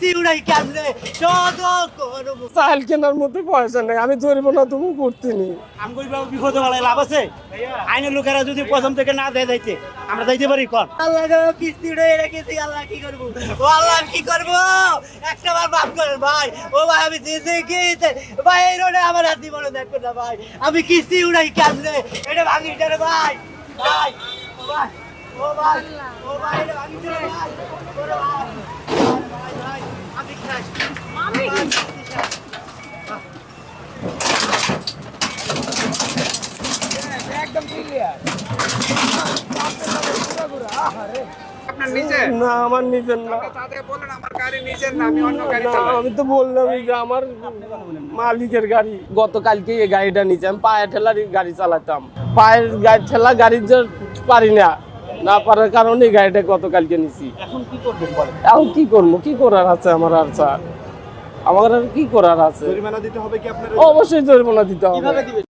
কিস্তি উড়াই কেমনে শোধ করব চাল কেনার মতো পয়সা নেই, আমি ধরবো না তুমি করতে নি। আমগুই বাবু বিপদে বলায় লাভ আছে? আইনের লোকেরা যদি প্রথম থেকে না দেয় যাইতে আমরা যাইতে পারি কর। আল্লাহ গো কিস্তি উড়াই রেখেছি, আল্লাহ কি করব? ও আল্লাহ কি করব? একটা বার মাফ করেন ভাই। ও ভাই আমি যেতে গিয়েতে ভাই এই রোডে আমার হাত জীবনে দেখবেন না ভাই। আমি কিস্তি উড়াই কেমনে? এটা ভাঙি দেন ভাই। ভাই ও ভাই ও ভাই ও ভাই এটা ভাঙি দেন ভাই। ওরে ভাই ভাই ভাই আমি খাই আমি একদম ক্লিয়ার। আপনার নিজের না আমার নিজের না, তাদের বলেন আমার গাড়ি নিজের না, আমি অন্য গাড়ি না, চালাই। আমি তো বললামই যে আমার মালিকের গাড়ি। গতকালকে এই গাড়িটা নিয়েছি, আমি পায়ে ঠেলার গাড়ি চালাতাম, পায়ের গাড়ি ঠেলা গাড়ি যে পারি না, না পারার কারণে এই গাড়িটা গতকালকে নিয়েছি। এখন কি করবেন বলেন? এখন কি করবো, কি করার আছে আমার? আর স্যার আমার আর কি করার আছে? জরিমানা দিতে হবে কি আপনার? অবশ্যই জরিমানা দিতে হবে। কিভাবে দিবেন?